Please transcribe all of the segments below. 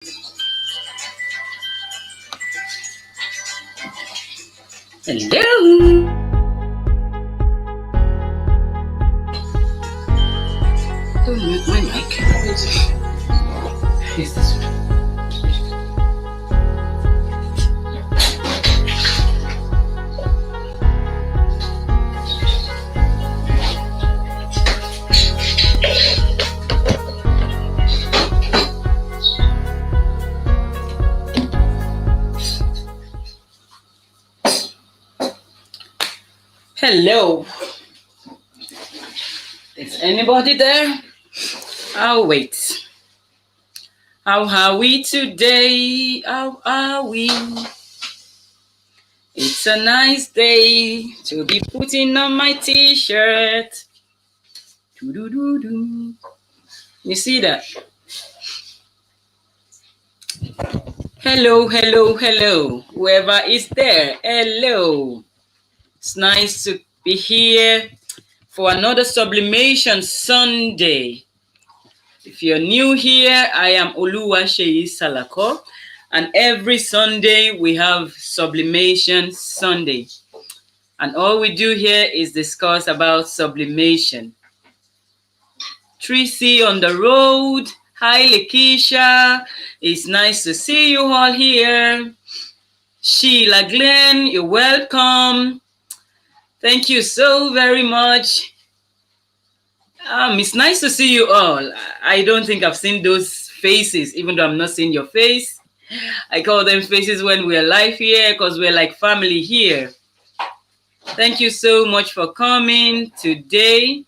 Hello. Don't mute my mic. Is this one? Hello. Is anybody there? I'll wait. How are we today? How are we? It's a nice day to be putting on my t-shirt. You see that? Hello, hello, hello. Whoever is there, hello. It's nice to be here for another Sublimation Sunday. If you're new here, I am Oluwaseyi Salako, and every Sunday we have Sublimation Sunday. And all we do here is discuss about sublimation. Tracy on the road. Hi, Lakeisha. It's nice to see you all here. Sheila Glenn, you're welcome. Thank you so very much. It's nice to see you all. I don't think I've seen those faces, even though I'm not seeing your face. I call them faces when we're live here because we're like family here. Thank you so much for coming today.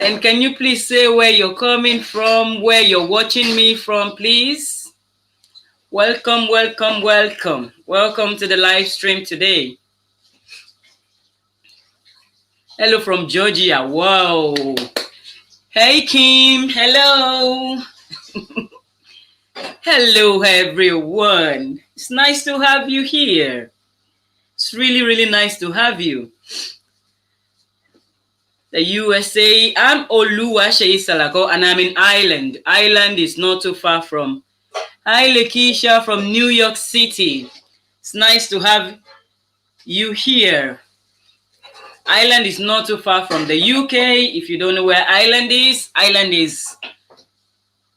And can you please say where you're coming from, where you're watching me from, please? Welcome, welcome, welcome. Welcome to the live stream today. Hello from Georgia. Wow. Hey, Kim. Hello. Hello, everyone. It's nice to have you here. It's really, really nice to have you. The USA. I'm Oluwaseyi Salako, and I'm in Ireland. Ireland is not too far from. Hi, Lakeisha from New York City. It's nice to have you here. Ireland is not too far from the UK. If you don't know where Ireland is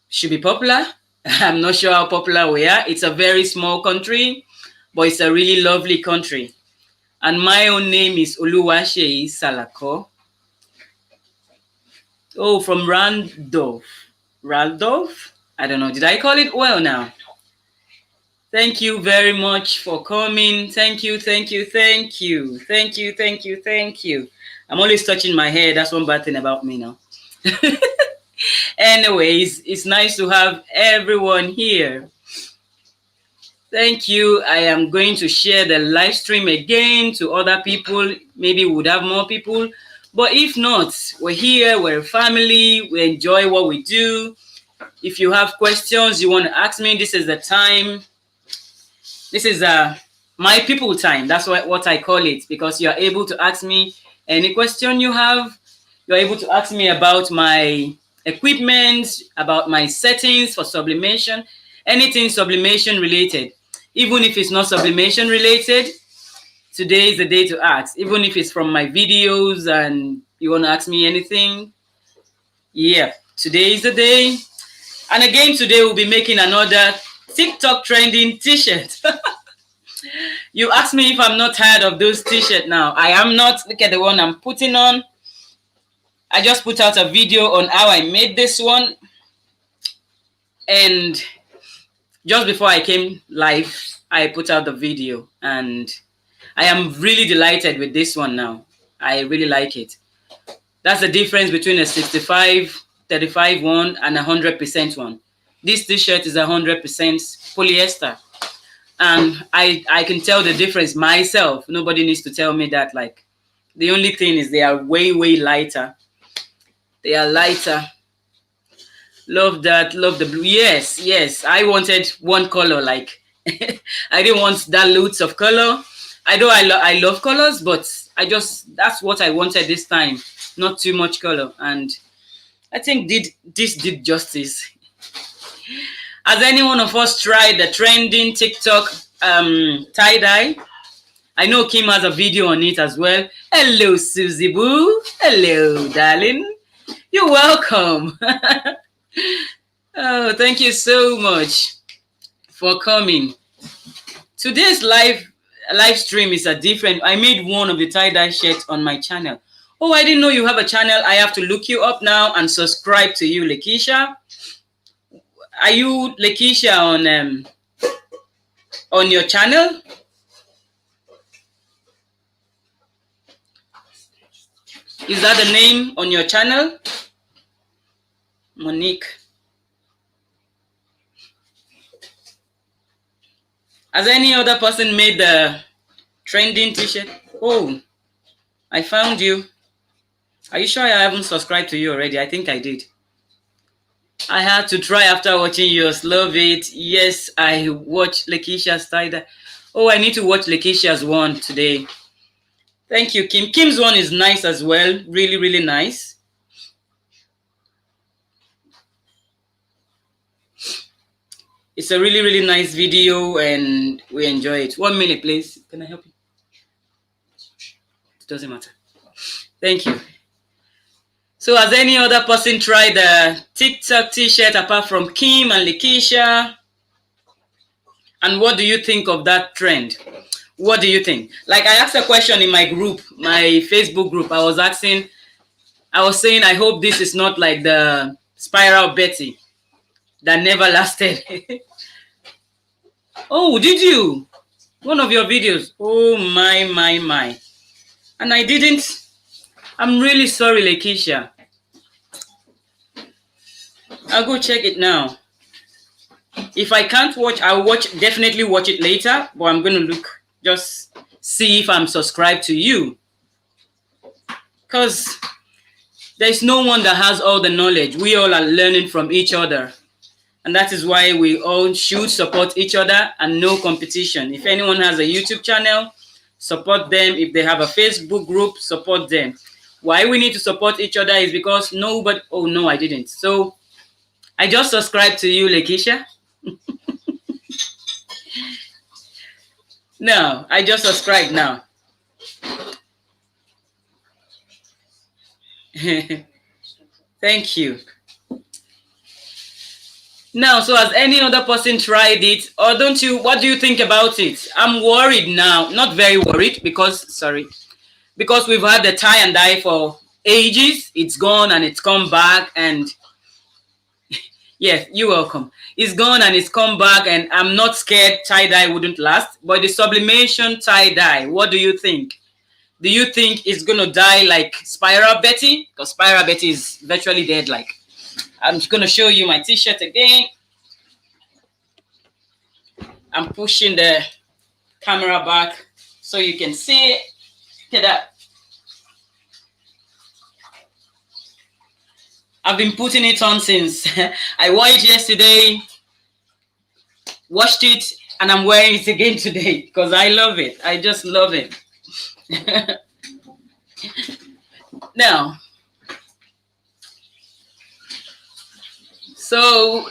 should be popular. I'm not sure how popular we are. It's a very small country, but it's a really lovely country. And my own name is Oluwaseyi Salako. Oh, from Randolph. Randolph? I don't know. Did I call it well now? Thank you very much for coming. Thank you, thank you, thank you. Thank you, thank you, thank you. I'm always touching my hair. That's one bad thing about me now. Anyways, it's nice to have everyone here. Thank you. I am going to share the live stream again to other people. Maybe we would have more people. But if not, we're here, we're a family, we enjoy what we do. If you have questions you want to ask me, this is the time. This is my people time. That's what I call it, because you are able to ask me any question you have. You're able to ask me about my equipment, about my settings for sublimation, anything sublimation related. Even if it's not sublimation related, today is the day to ask. Even if it's from my videos and you want to ask me anything, yeah, today is the day. And again, today we'll be making another TikTok trending t-shirt. You asked me if I'm not tired of those t-shirts now. I am not. Look at the one I'm putting on. I just put out a video on how I made this one. And just before I came live, I put out the video. And I am really delighted with this one now. I really like it. That's the difference between a 65, 35 one and 100% one. This t-shirt is 100% polyester. And I can tell the difference myself. Nobody needs to tell me that. Like, the only thing is they are way, way lighter. They are lighter. Love that. Love the blue. Yes, yes. I wanted one color. Like, I didn't want that loads of color. I love colors, but that's what I wanted this time. Not too much color. And I think this did justice. Has any one of us tried the trending TikTok tie-dye? I know Kim has a video on it as well. Hello, Susie Boo. Hello, darling. You're welcome. Oh, thank you so much for coming. Today's live stream is a different. I made one of the tie-dye shirts on my channel. Oh, I didn't know you have a channel. I have to look you up now and subscribe to you, Lakeisha. Are you Lakeisha on your channel? Is that the name on your channel? Monique. Has any other person made the trending t-shirt? Oh, I found you. Are you sure I haven't subscribed to you already? I think I did. I had to try after watching yours. Love it. Yes, I watched Lakeisha's tie-dye. Oh, I need to watch Lakeisha's one today. Thank you, Kim. Kim's one is nice as well. Really, really nice. It's a really, really nice video and we enjoy it. 1 minute, please. Can I help you? It doesn't matter. Thank you. So has any other person tried the TikTok t-shirt apart from Kim and Lakeisha? And what do you think of that trend? What do you think? Like I asked a question in my group, my Facebook group. I was saying, I hope this is not like the Spiral Betty that never lasted. Oh, did you? One of your videos. Oh, my. And I didn't. I'm really sorry, Lakeisha. I'll go check it now. If I can't watch, I'll definitely watch it later. But I'm going to look, just see if I'm subscribed to you. Because there's no one that has all the knowledge. We all are learning from each other. And that is why we all should support each other and no competition. If anyone has a YouTube channel, support them. If they have a Facebook group, support them. Why we need to support each other is because nobody... Oh, no, I didn't. So, I just subscribed to you, Lakeisha. No, I just subscribed now. Thank you. Now, so has any other person tried it? Or don't you, what do you think about it? I'm worried now. Not very worried because we've had the tie and dye for ages. It's gone and it's come back and yes, you're welcome. It's gone and it's come back and I'm not scared tie-dye wouldn't last. But the sublimation tie-dye, what do you think? Do you think it's going to die like Spiral Betty? Because Spiral Betty is virtually dead. Like, I'm just going to show you my t-shirt again. I'm pushing the camera back so you can see it. Look at that. I've been putting it on since I wore it yesterday, washed it, and I'm wearing it again today because I love it. I just love it. Now, so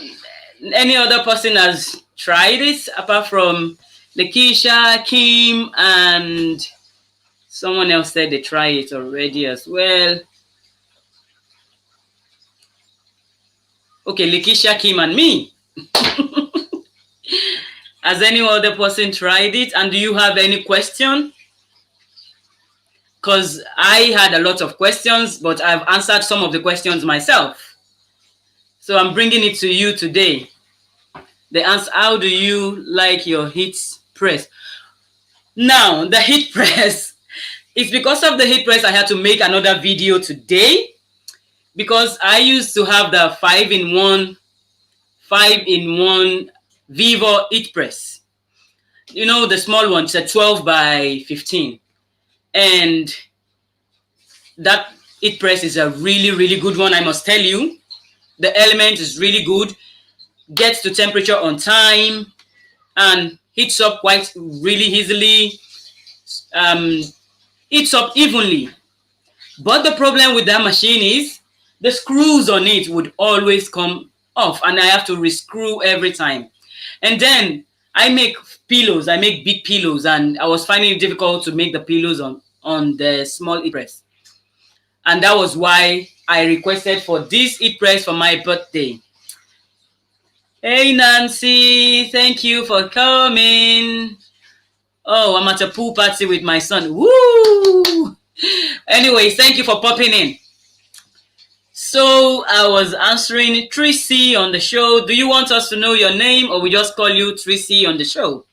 any other person has tried it apart from Lakeisha, Kim, and someone else said they tried it already as well. Okay, Lakeisha, Kim, and me. Has any other person tried it? And do you have any question? Because I had a lot of questions, but I've answered some of the questions myself. So I'm bringing it to you today. The answer, how do you like your heat press? Now, the heat press, it's because of the heat press I had to make another video today. Because I used to have the 5-in-1 Vevor heat press. You know, the small one, it's a 12 by 15. And that heat press is a really, really good one, I must tell you. The element is really good, gets to temperature on time, and heats up quite really easily, heats up evenly. But the problem with that machine is the screws on it would always come off, and I have to rescrew every time. And then I make pillows. I make big pillows, and I was finding it difficult to make the pillows on the small heat press. And that was why I requested for this heat press for my birthday. Hey Nancy, thank you for coming. Oh, I'm at a pool party with my son. Woo! Anyways, thank you for popping in. So I was answering Tracy on the show. Do you want us to know your name, or we just call you Tracy on the show?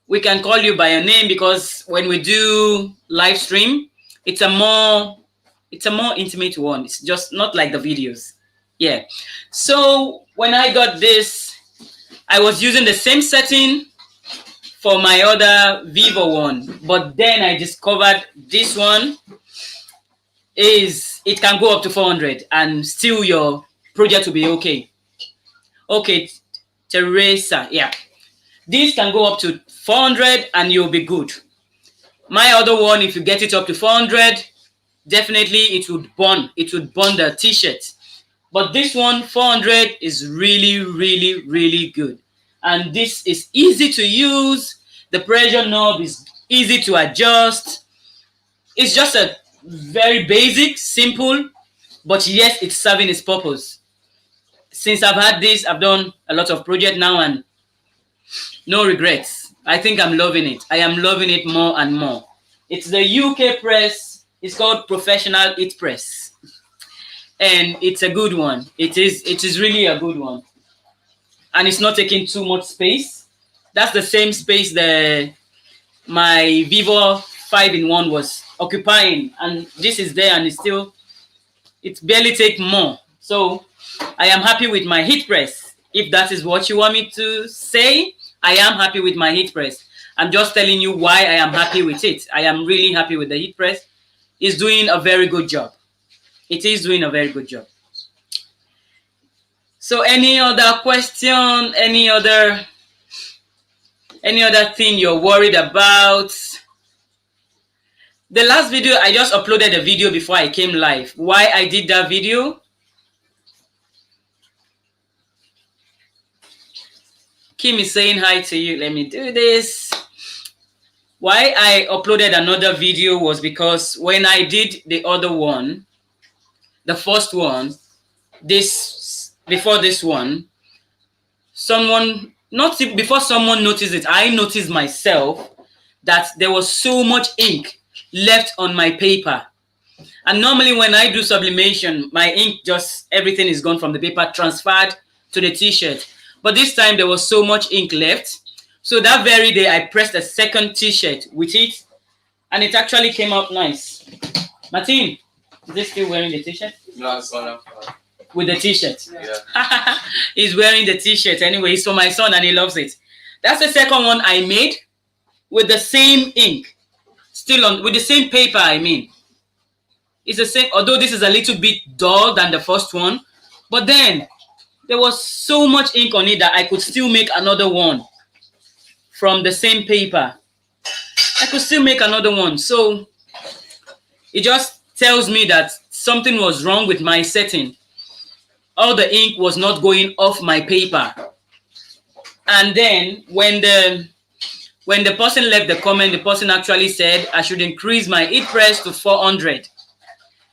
We can call you by your name, because when we do live stream, it's a more intimate one. It's just not like the videos. Yeah. So when I got this, I was using the same setting for my other Vevor one, but then I discovered this one it can go up to 400 and still your project will be okay. Okay, Teresa, yeah. This can go up to 400 and you'll be good. My other one, if you get it up to 400, definitely it would burn. It would burn the t-shirt. But this one, 400, is really, really, really good. And this is easy to use. The pressure knob is easy to adjust. It's just a very basic, simple, but yes, it's serving its purpose. Since I've had this, I've done a lot of projects now and no regrets. I think I'm loving it. I am loving it more and more. It's the UK press. It's called Professional Heat Press. And it's a good one. It is really a good one. And it's not taking too much space. That's the same space my Vevor 5-in-1 was occupying, and this is there, and it barely take more. So I am happy with my heat press. If that is what you want me to say, I am happy with my heat press. I'm just telling you why I am happy with it. I am really happy with the heat press. It's doing a very good job. It is doing a very good job. So any other question, any other thing you're worried about? The last video, I just uploaded a video before I came live. Why I did that video? Kim is saying hi to you. Let me do this. Why I uploaded another video was because when I did the other one, the first one, before this one, before someone noticed it, I noticed myself that there was so much ink left on my paper. And normally when I do sublimation, my ink everything is gone from the paper, transferred to the t-shirt. But this time there was so much ink left. So that very day I pressed a second t-shirt with it, and it actually came out nice. Martin, is he still wearing the t-shirt? No, it's gone up. With the t-shirt? Yeah. He's wearing the t-shirt anyway. It's for my son and he loves it. That's the second one I made with the same ink. With the same paper, I mean. It's the same, although this is a little bit dull than the first one. But then, there was so much ink on it that I could still make another one from the same paper. I could still make another one. So, it just tells me that something was wrong with my setting. All the ink was not going off my paper. And then, when the person left the comment, the person actually said I should increase my heat press to 400.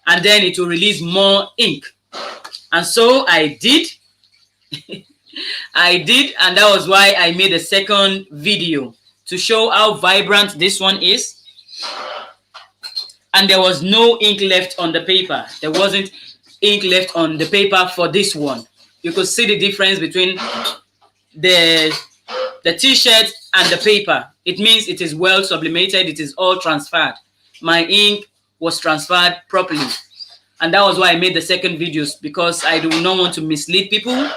And then it will release more ink. And so I did. I did, and that was why I made a second video to show how vibrant this one is. And there was no ink left on the paper. There wasn't ink left on the paper for this one. You could see the difference between the t-shirt and the paper. It means it is well sublimated. It is all transferred. My ink was transferred properly. And that was why I made the second videos, because I do not want to mislead people.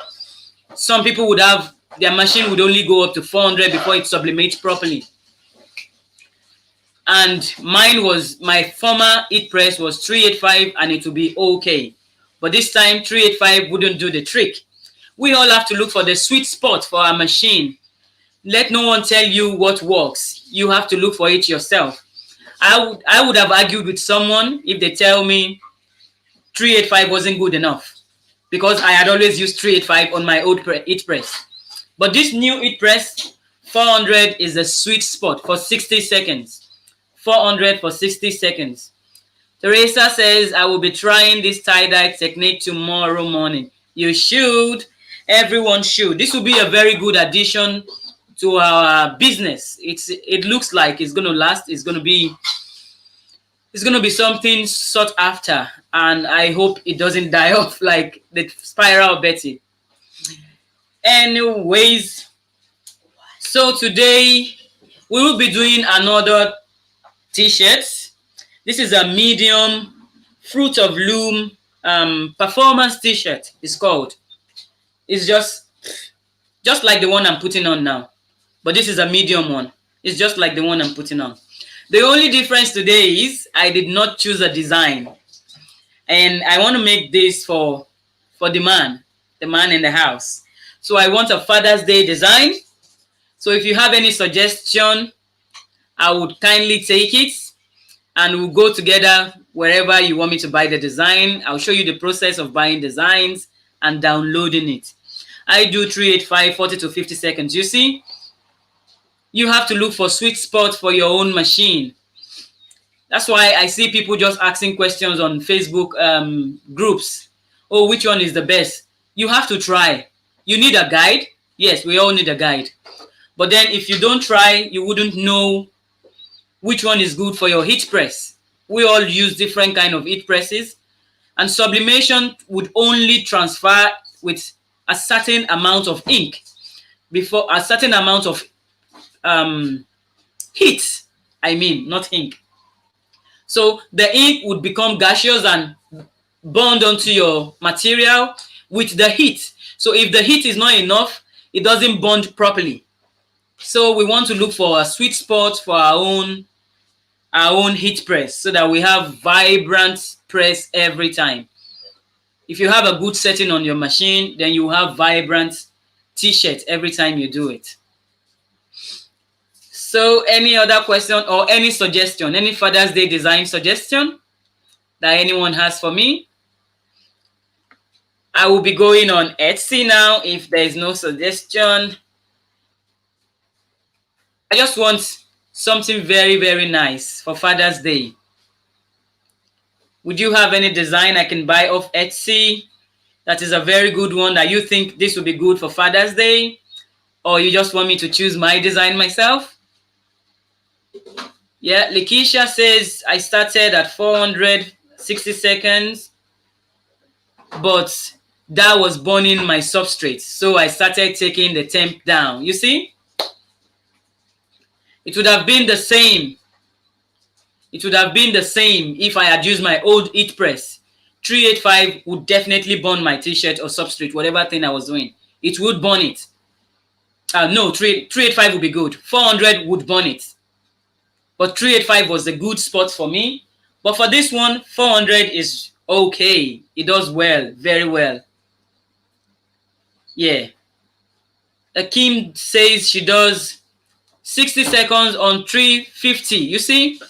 Some people would have, their machine would only go up to 400 before it sublimates properly. And my former heat press was 385 and it would be okay. But this time 385 wouldn't do the trick. We all have to look for the sweet spot for our machine. Let no one tell you what works. You have to look for it yourself. I would have argued with someone if they tell me 385 wasn't good enough because I had always used 385 on my old heat press. But this new heat press, 400 is the sweet spot for 60 seconds. 400 for 60 seconds. Teresa says, I will be trying this tie-dye technique tomorrow morning. You should. Everyone should. This will be a very good addition to our business. It looks like it's going to last. It's going to be something sought after, and I hope it doesn't die off like the spiral Betty. Anyways, so today we will be doing another t-shirt. This is a medium Fruit of Loom performance t-shirt. It's called. It's just like the one I'm putting on now, but this is a medium one. It's just like the one I'm putting on. The only difference today is I did not choose a design, and I want to make this for the man in the house. So I want a Father's Day design. So if you have any suggestion, I would kindly take it, and we'll go together wherever you want me to buy the design. I'll show you the process of buying designs and downloading it. I do 385, 40 to 50 seconds. You see, you have to look for sweet spots for your own machine. That's why I see people just asking questions on Facebook groups. Oh, which one is the best? You have to try. You need a guide. Yes, we all need a guide. But then if you don't try, you wouldn't know which one is good for your heat press. We all use different kind of heat presses, and sublimation would only transfer with a certain amount of ink before a certain amount of heat. I mean, not ink. So the ink would become gaseous and bond onto your material with the heat. So if the heat is not enough, it doesn't bond properly. So we want to look for a sweet spot for our own heat press so that we have vibrant press every time. If you have a good setting on your machine, then you have vibrant t-shirt every time you do it. So any other question or any suggestion, any Father's Day design suggestion that anyone has for me? I will be going on Etsy now if there is no suggestion. I just want something very, very nice for Father's Day. Would you have any design I can buy off Etsy that is a very good one that you think this would be good for Father's Day? Or you just want me to choose my design myself? Yeah, Lakeisha says I started at 460 seconds, but that was burning my substrate. So I started taking the temp down. You see? It would have been the same. It would have been the same if I had used my old heat press. 385 would definitely burn my t-shirt or substrate, whatever thing I was doing. It would burn it. No, 385 would be good. 400 would burn it. But 385 was a good spot for me. But for this one, 400 is okay. It does well, very well. Yeah. Akim says she does 60 seconds on 350. You see?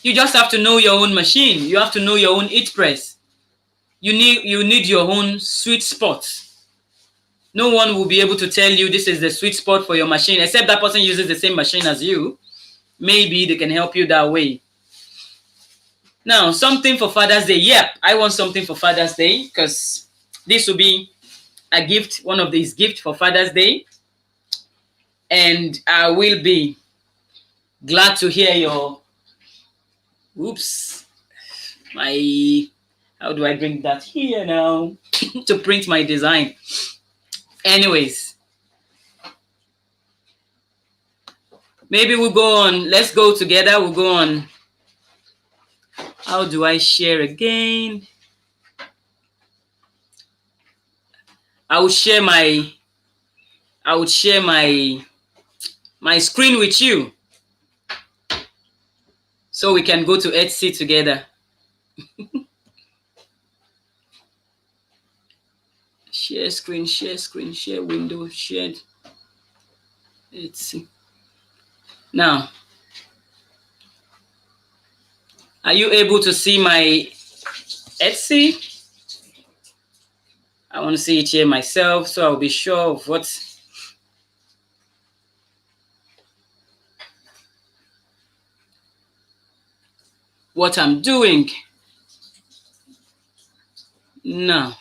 You just have to know your own machine. You have to know your own heat press. You need your own sweet spot. No one will be able to tell you this is the sweet spot for your machine, except that person uses the same machine as you. Maybe they can help you that way. Now, something for Father's Day. Yeah, I want something for Father's Day because this will be a gift, one of these gifts for Father's Day. And I will be glad to hear your... Oops. How do I bring that here now? To print my design. Anyways. Maybe we'll go on. Let's go together. We'll go on. How do I share again? I would share my screen with you so we can go to Etsy together. Share screen, share window, shared. Etsy. Now, are you able to see my Etsy? I want to see it here myself, so I'll be sure of what I'm doing. Now,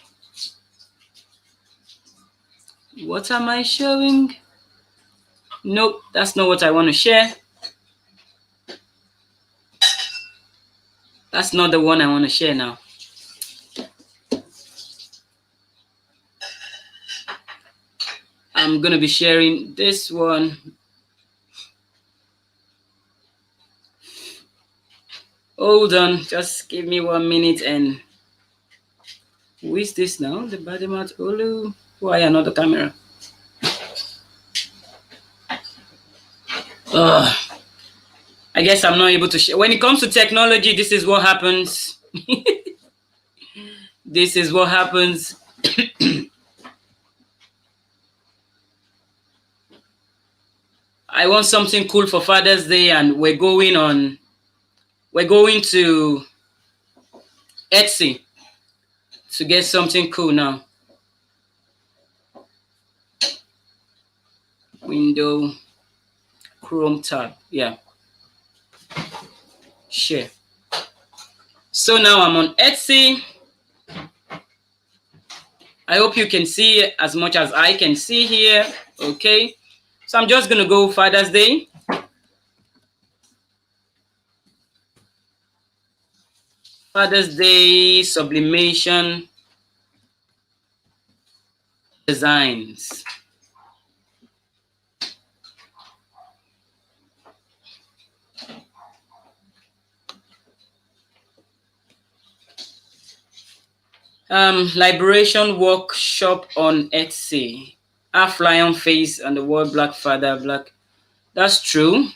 what am I showing? Nope, that's not what I want to share. That's not the one I want to share now. I'm going to be sharing this one. Hold on, just give me 1 minute. And who is this now? The Badimat Olu? Why another camera? I guess I'm not able to share. When it comes to technology, this is what happens. This is what happens. I want something cool for Father's Day, and we're going to Etsy to get something cool now. Window, Chrome tab, yeah. Share. So now I'm on Etsy. I hope you can see as much as I can see here. Okay. So I'm just going to go Father's Day. Father's Day sublimation designs. Liberation workshop on Etsy. Half lion face and the word black father black. That's true.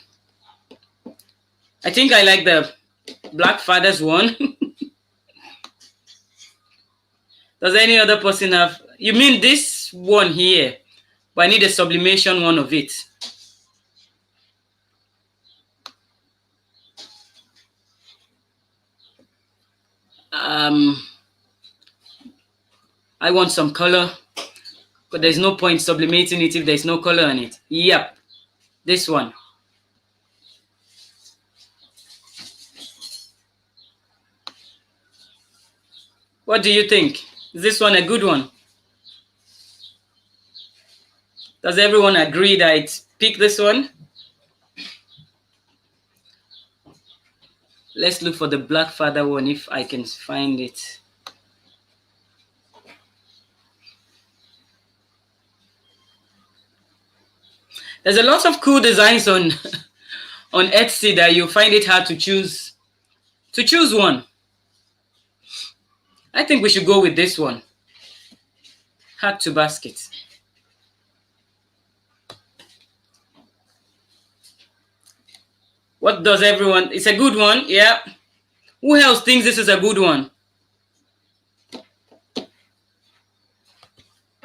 I think I like the black father's one. Does any other person have? You mean this one here? But I need a sublimation one of it. I want some color, but there's no point sublimating it if there's no color on it. Yep, this one. What do you think? Is this one a good one? Does everyone agree that I pick this one? Let's look for the black father one if I can find it. There's a lot of cool designs on on Etsy that you find it hard to choose one. I think we should go with this one. Hat to basket. What does everyone? It's a good one, yeah. Who else thinks this is a good one?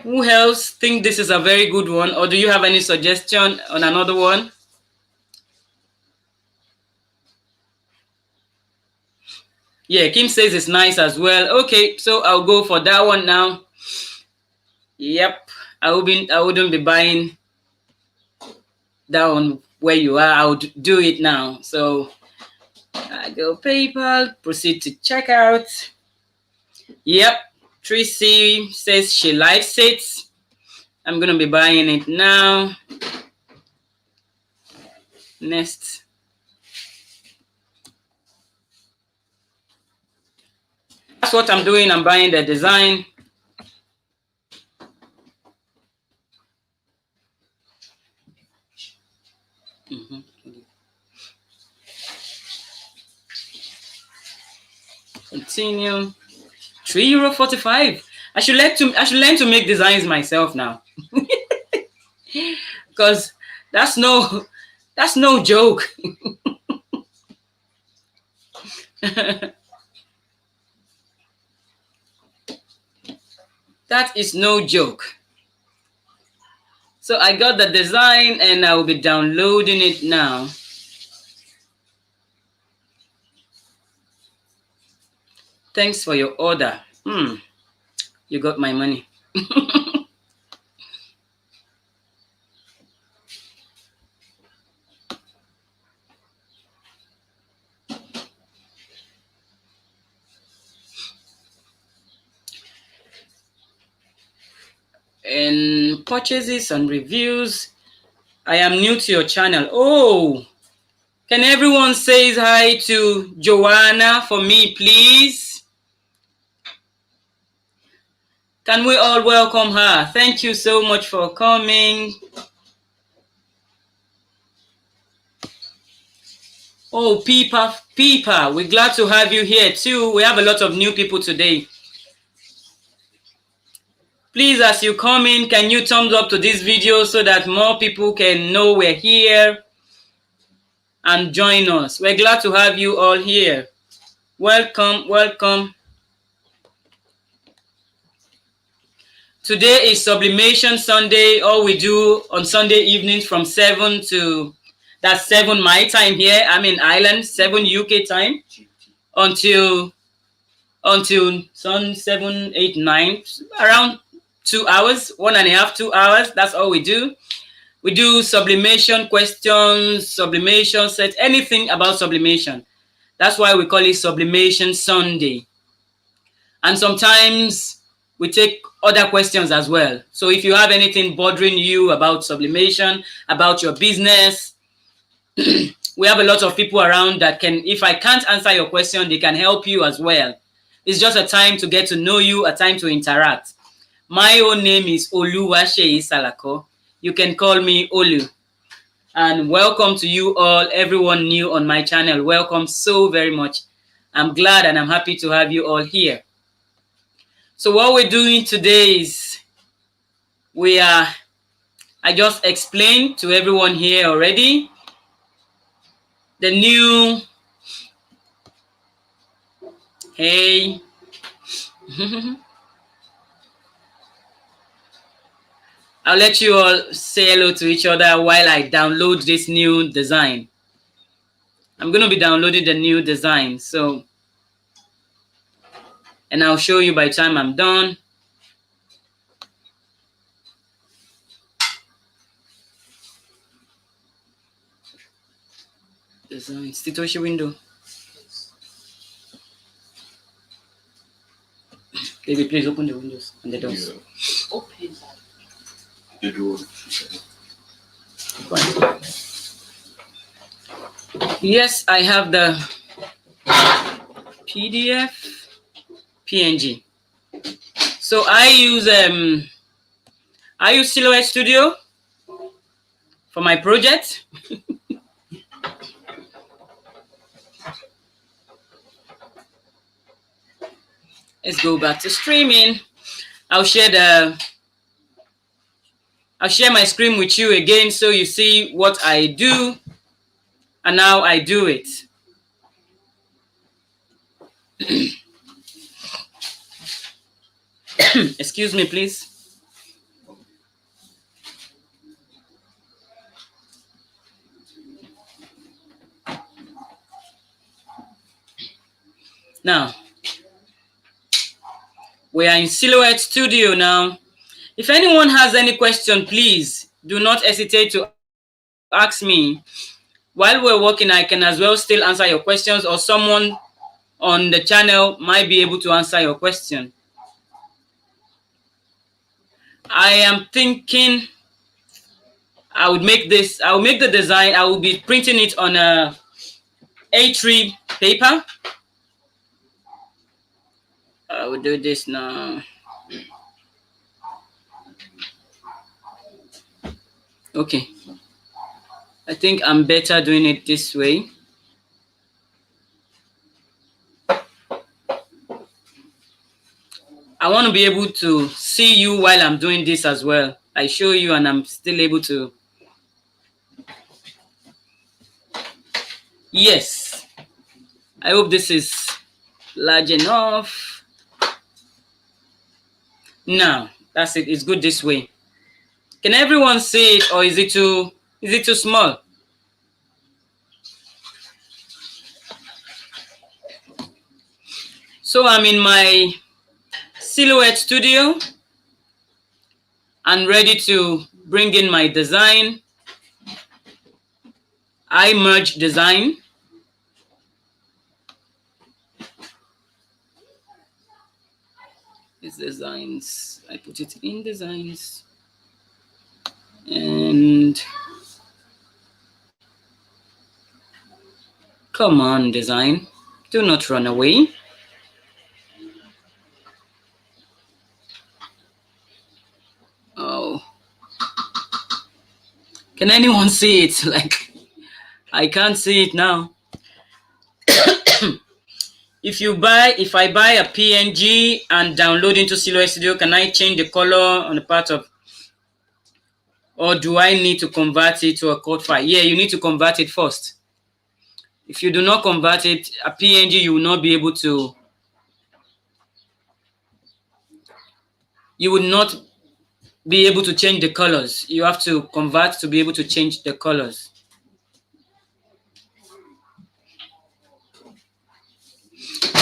Who else think this is a very good one? Or do you have any suggestion on another one? Yeah, Kim says it's nice as well. Okay, so I'll go for that one now. Yep, I wouldn't be buying that one where you are. I would do it now. So I go PayPal, proceed to checkout. Yep, Tracy says she likes it. I'm gonna be buying it now. Next. That's what I'm doing. I'm buying the design. Continue. €3.45. I should learn to make designs myself now. Because that's no joke. That is no joke. So I got the design and I will be downloading it now. Thanks for your order. You got my money. And purchases and reviews. I am new to your channel. Oh, can everyone say hi to Joanna for me, please? Can we all welcome her? Thank you so much for coming. Oh, Peepa, we're glad to have you here too. We have a lot of new people today. Please, as you come in, can you thumbs up to this video so that more people can know we're here and join us. We're glad to have you all here. Welcome, welcome. Today is Sublimation Sunday. All we do on Sunday evenings from 7 to, that's 7 my time here. I'm in Ireland, 7 UK time, until 7, 8, 9, around 2 hours, 1.5, 2 hours. That's all we do. We do sublimation questions, sublimation sets, anything about sublimation. That's why we call it Sublimation Sunday. And sometimes we take other questions as well. So if you have anything bothering you about sublimation, about your business, we have a lot of people around that can, if I can't answer your question, they can help you as well. It's just a time to get to know you, a time to interact. My own name is Oluwaseyi Salako. You can call me Olu. And welcome to you all, everyone new on my channel. Welcome so very much. I'm glad and I'm happy to have you all here. So what we're doing today is I just explained to everyone here already the new, hey, I'll let you all say hello to each other while I download this new design. I'm going to be downloading the new design, so, and I'll show you by the time I'm done. Design, Stitoshi window. Baby, please open the windows and the doors. Yeah. Open the door. Yes, I have the PDF, PNG. So I use Silhouette Studio for my project. Let's go back to streaming. I'll share my screen with you again so you see what I do and how I do it. Excuse me, please. Now, we are in Silhouette Studio now. If anyone has any question, please do not hesitate to ask me. While we're working, I can as well still answer your questions, or someone on the channel might be able to answer your question. I am thinking I will make the design, I will be printing it on a A3 paper. I will do this now. Okay. I think I'm better doing it this way. I want to be able to see you while I'm doing this as well. I show you and I'm still able to. Yes. I hope this is large enough. Now, that's it. It's good this way. Can everyone see it, or is it too small? So I'm in my Silhouette Studio. I'm ready to bring in my design. I merge design. It's designs. I put it in designs. And come on, design. Do not run away. Oh. Can anyone see it? Like, I can't see it now. If I buy a PNG and download into Silhouette Studio, can I change the color on the part of, or do I need to convert it to a code file? Yeah, you need to convert it first. If you do not convert it, a PNG, you will not be able to, you will not be able to change the colors. You have to convert to be able to change the colors.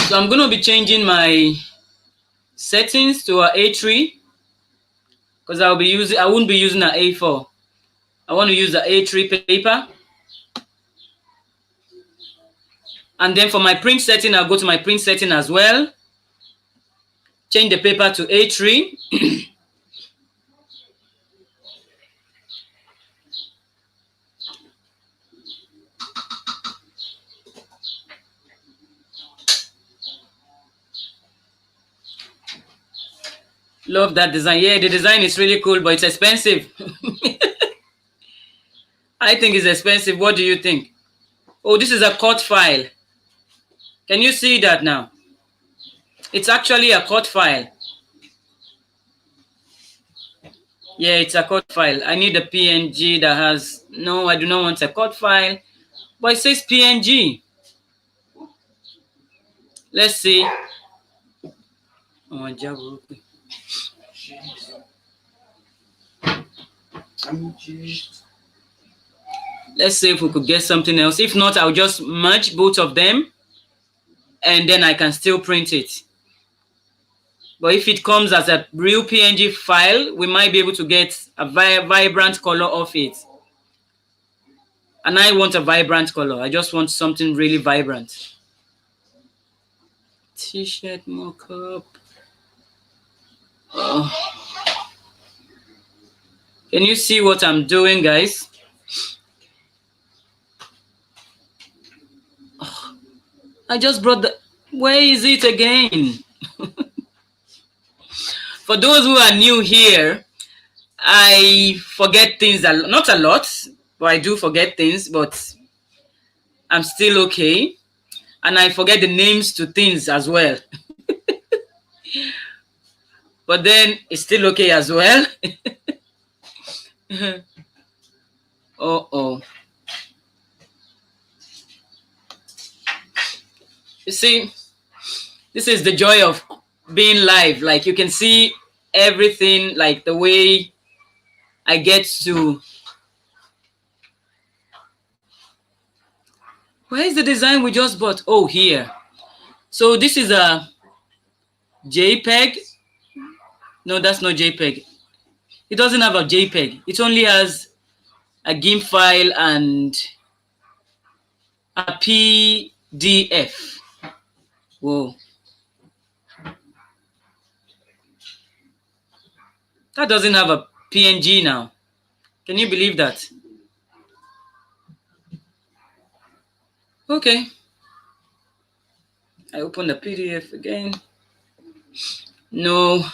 So I'm going to be changing my settings to a A3 because I won't be using an A4. I want to use the A3 paper. And then for my print setting, I'll go to my print setting as well. Change the paper to A3. Love that design. Yeah, the design is really cool, but it's expensive. I think it's expensive. What do you think? Oh, this is a cut file. Can you see that now? It's actually a cut file. Yeah, it's a cut file. I need a PNG that has... No, I do not want a cut file. But it says PNG. Let's see. Oh, let's see if we could get something else. If not, I'll just merge both of them and then I can still print it. But if it comes as a real PNG file, we might be able to get a vibrant color of it. And I want a vibrant color. I just want something really vibrant. T-shirt mock-up. Oh. Can you see what I'm doing, guys? Oh, I just brought the... Where is it again? For those who are new here, I forget things, not a lot, but I do forget things, but I'm still okay. And I forget the names to things as well. But then it's still okay as well. Uh-oh. You see, this is the joy of being live. Like, you can see everything, like the way I get to... Where is the design we just bought? Oh, here. So this is a JPEG. No, that's not JPEG. It doesn't have a JPEG. It only has a GIMP file and a PDF. Whoa. That doesn't have a PNG now. Can you believe that? Okay. I open the PDF again. No.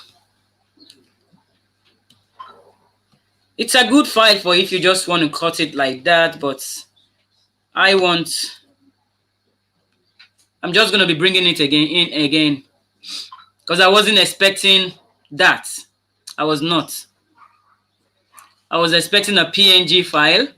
It's a good file for if you just want to cut it like that, but I'm just going to be bringing it again because I wasn't expecting that. I was not. I was expecting a PNG file.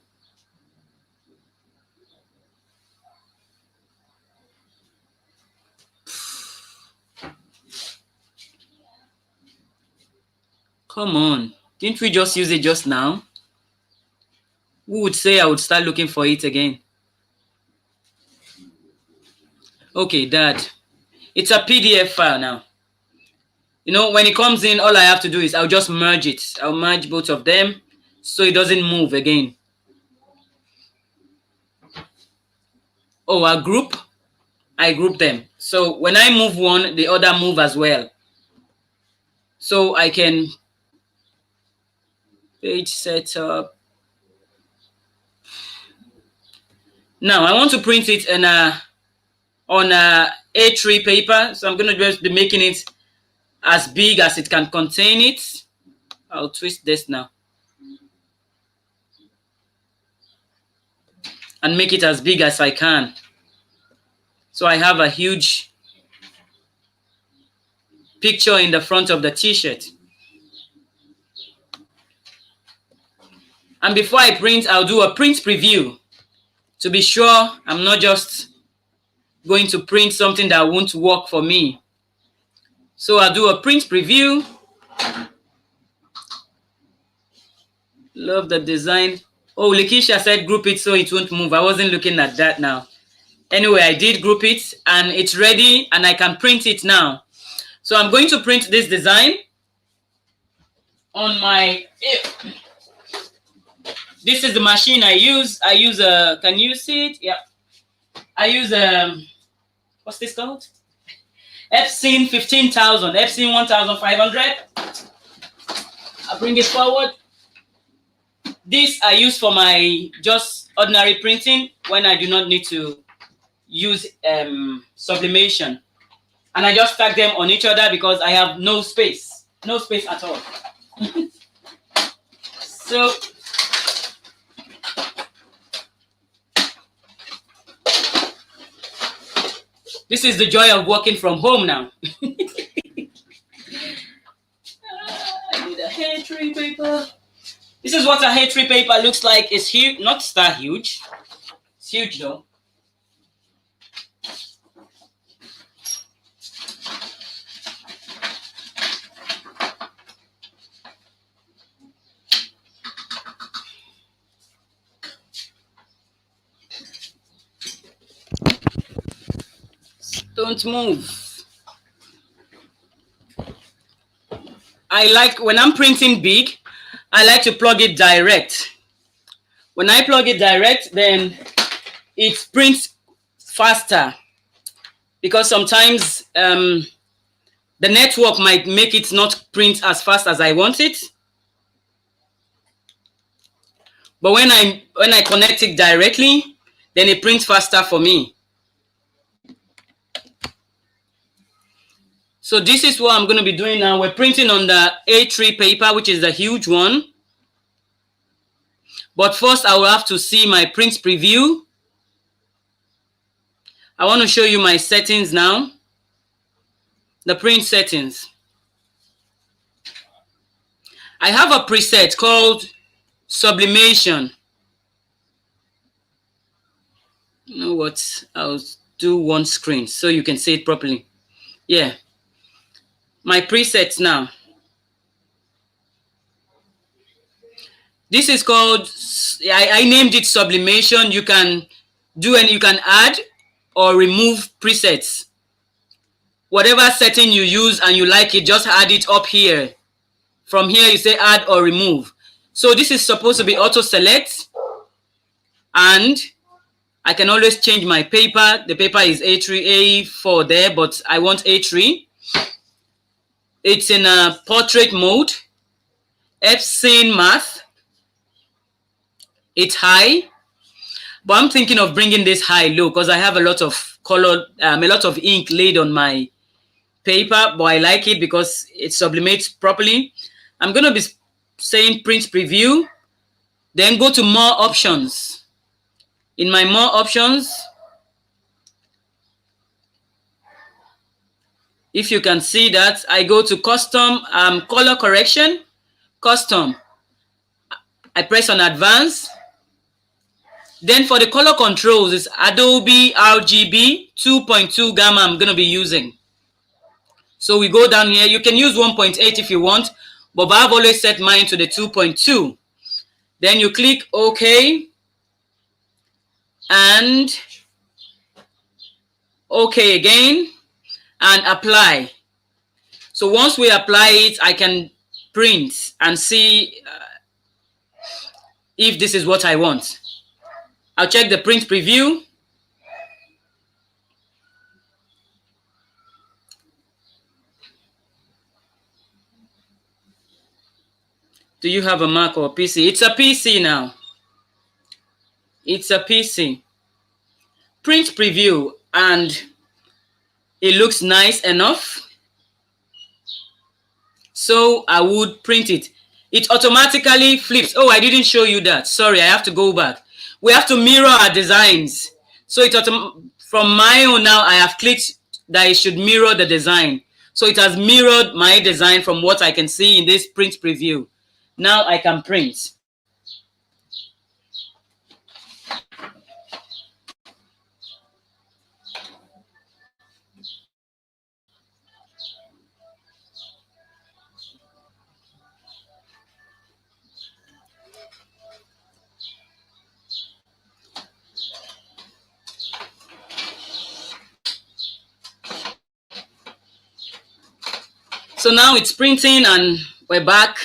Come on. Didn't we just use it just now? Who would say I would start looking for it again? Okay, Dad. It's a PDF file now. You know, when it comes in, all I have to do is I'll just merge it. I'll merge both of them so it doesn't move again. Oh, I group them. So when I move one, the other move as well. So I can page setup. Now I want to print it on a A3 paper. So I'm going to just be making it as big as it can contain it. I'll twist this now and make it as big as I can. So I have a huge picture in the front of the t-shirt. And before I print, I'll do a print preview to be sure I'm not just going to print something that won't work for me. So I'll do a print preview. Love the design. Oh, Lakeisha said group it so it won't move. I wasn't looking at that now. Anyway, I did group it and it's ready and I can print it now. So I'm going to print this design on my... This is the machine I use. I use a... Can you see it? Yeah. I use a... What's this called? Epson 15,000. Epson 1,500. I'll bring it forward. This I use for my just ordinary printing when I do not need to use sublimation. And I just stack them on each other because I have no space. No space at all. So this is the joy of working from home now. I need a A3 paper. This is what a A3 paper looks like. It's huge, not that huge. It's huge though. Don't move. I like, when I'm printing big, I like to plug it direct. When I plug it direct, then it prints faster. Because sometimes the network might make it not print as fast as I want it. But when I connect it directly, then it prints faster for me. So this is what I'm going to be doing now. We're printing on the A3 paper, which is the huge one. But first, I will have to see my print preview. I want to show you my settings now. The print settings. I have a preset called Sublimation. You know what? I'll do one screen so you can see it properly. Yeah. My presets now. This is called, I named it Sublimation. You can do and you can add or remove presets. Whatever setting you use and you like it, just add it up here. From here, you say add or remove. So this is supposed to be auto select. And I can always change my paper. The paper is A3, A4 there, but I want A3. It's in a portrait mode. Epson math. It's high. But I'm thinking of bringing this high low because I have a lot of color, a lot of ink laid on my paper, but I like it because it sublimates properly. I'm going to be saying print preview, then go to more options. In my more options, if you can see that, I go to custom color correction, custom. I press on advanced. Then for the color controls, it's Adobe RGB 2.2 gamma I'm going to be using. So we go down here. You can use 1.8 if you want, but I've always set mine to the 2.2. Then you click OK and OK again and apply. So once we apply it, I can print and see if this is what I want. I'll check the print preview. Do you have a Mac or a PC? It's a PC now. It's a PC. Print preview, and it looks nice enough. So I would print it. It automatically flips. Oh, I didn't show you that. Sorry, I have to go back. We have to mirror our designs. So it from my own now, I have clicked that it should mirror the design. So it has mirrored my design from what I can see in this print preview. Now I can print. So now it's printing and we're back.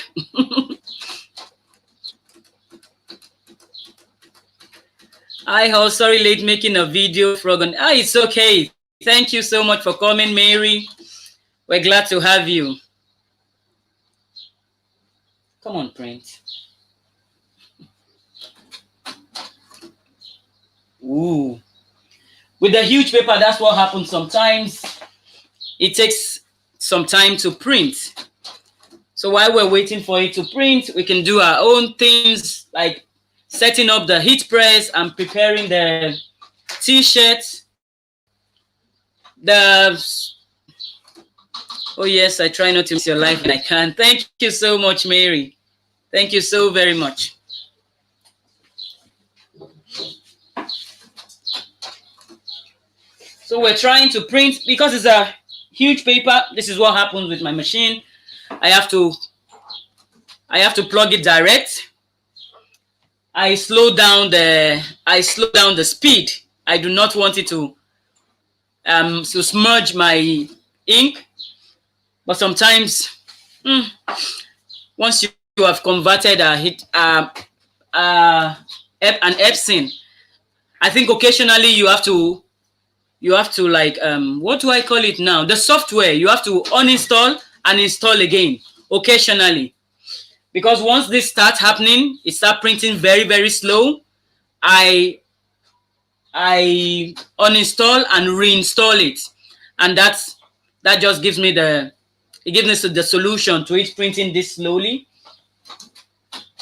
Hi, how sorry late making a video, Frogan. Ah, it's okay. Thank you so much for coming, Mary. We're glad to have you. Come on, print. Ooh. With the huge paper, that's what happens sometimes. It takes some time to print. So while we're waiting for it to print, we can do our own things like setting up the heat press and preparing the t-shirt. Oh yes, I try not to miss your life when I can. Thank you so much, Mary. Thank you so very much. So we're trying to print because it's a huge paper. This is what happens with my machine. I have to plug it direct. I slow down the speed. I do not want it to smudge my ink. But sometimes, once you have converted an Epson, I think occasionally you have to like what do I call it now? The software you have to uninstall and install again occasionally, because once this starts happening, it starts printing very, very slow. I uninstall and reinstall it, and that just gives me the solution to it printing this slowly.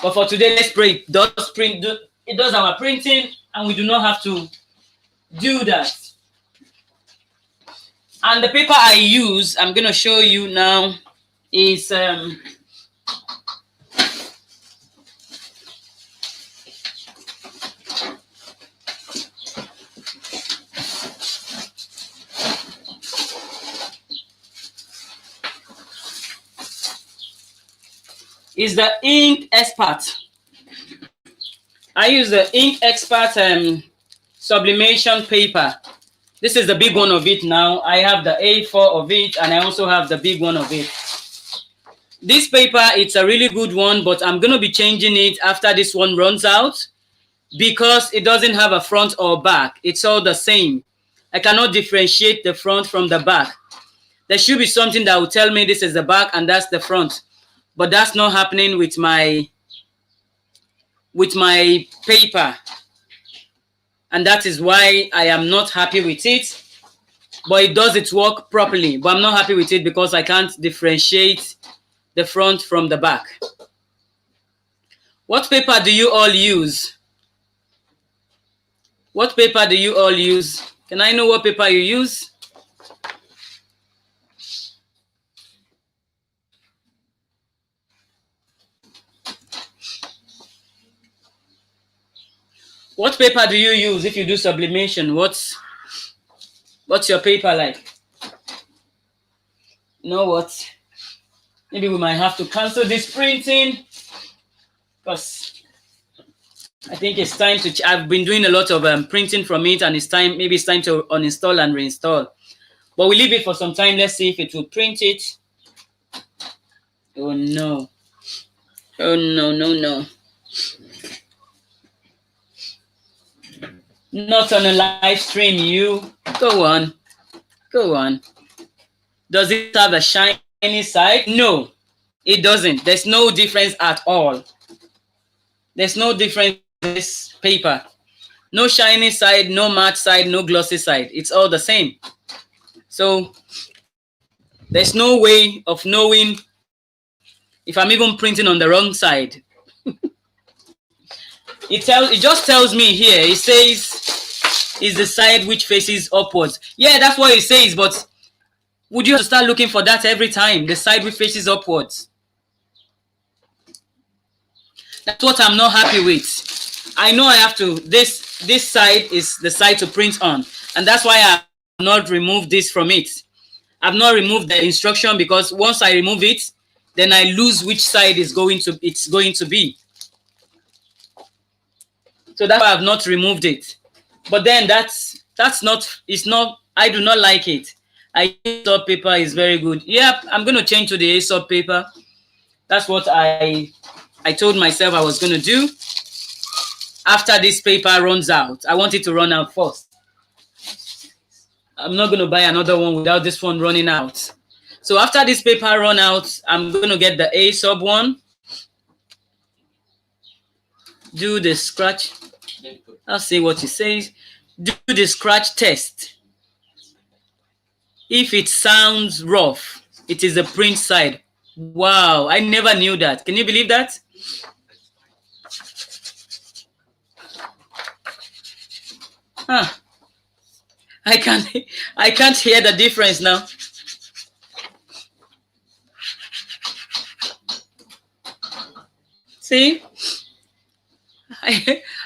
But for today, let's pray it does our printing, and we do not have to do that. And the paper I use, I'm going to show you now, is the Ink Expert. I use the Ink Expert sublimation paper. This is the big one of it now. I have the A4 of it, and I also have the big one of it. This paper, it's a really good one, but I'm going to be changing it after this one runs out because it doesn't have a front or back. It's all the same. I cannot differentiate the front from the back. There should be something that will tell me this is the back and that's the front. But that's not happening with my paper. And that is why I am not happy with it. But it does its work properly. But I'm not happy with it because I can't differentiate the front from the back. What paper do you all use? What paper do you all use? Can I know what paper you use? What paper do you use if you do sublimation? What's your paper like? You know what? Maybe we might have to cancel this printing because I think it's time to. I've been doing a lot of printing from it, and maybe it's time to uninstall and reinstall. But we leave it for some time. Let's see if it will print it. Oh no. Oh no, no, no. Not on a live stream, you. Go on. Go on. Does it have a shiny side? No, it doesn't. There's no difference at all. There's no difference in this paper. No shiny side, no matte side, no glossy side. It's all the same. So there's no way of knowing if I'm even printing on the wrong side. It just tells me here. It says is the side which faces upwards. Yeah, that's what it says, but would you have to start looking for that every time? The side which faces upwards. That's what I'm not happy with. I know I have to. This side is the side to print on, and that's why I have not removed this from it. I've not removed the instruction because once I remove it, then I lose which side it's going to be. So that's why I've not removed it. But then that's not. It's not. I do not like it. Aesop paper is very good. Yep, I'm going to change to the Aesop paper. That's what I told myself I was going to do. After this paper runs out, I want it to run out first. I'm not going to buy another one without this one running out. So after this paper run out, I'm going to get the Aesop one. Do the scratch. I'll see what it says. Do the scratch test. If it sounds rough, it is the print side. Wow, I never knew that. Can you believe that? Huh. I can't hear the difference now. See?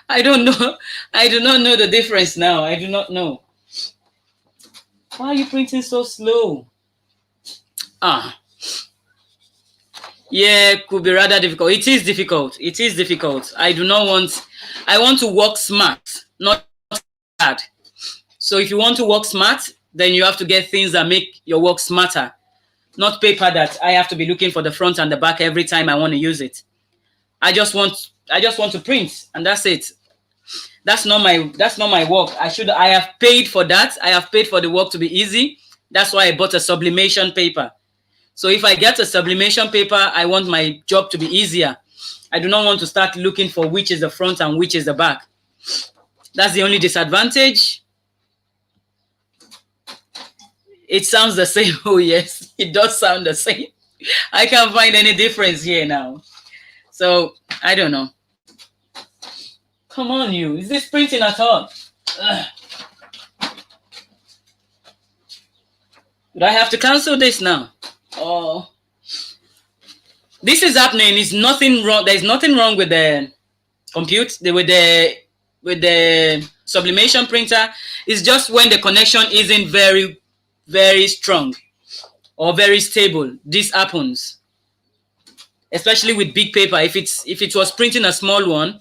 I don't know. I do not know the difference now. I do not know. Why are you printing so slow? Ah. Yeah, could be rather difficult. It is difficult. It is difficult. I want to work smart, not hard. So if you want to work smart, then you have to get things that make your work smarter, not paper that I have to be looking for the front and the back every time I want to use it. I just want to print, and that's it. That's not my work. I have paid for that. I have paid for the work to be easy. That's why I bought a sublimation paper. So if I get a sublimation paper, I want my job to be easier. I do not want to start looking for which is the front and which is the back. That's the only disadvantage. It sounds the same. Oh yes, it does sound the same. I can't find any difference here now. So I don't know. Come on, you. Is this printing at all? Ugh. Would I have to cancel this now? Oh, this is happening. It's nothing wrong. There's nothing wrong with the computer, with the sublimation printer. It's just when the connection isn't very, very strong or very stable. This happens, especially with big paper. If it was printing a small one,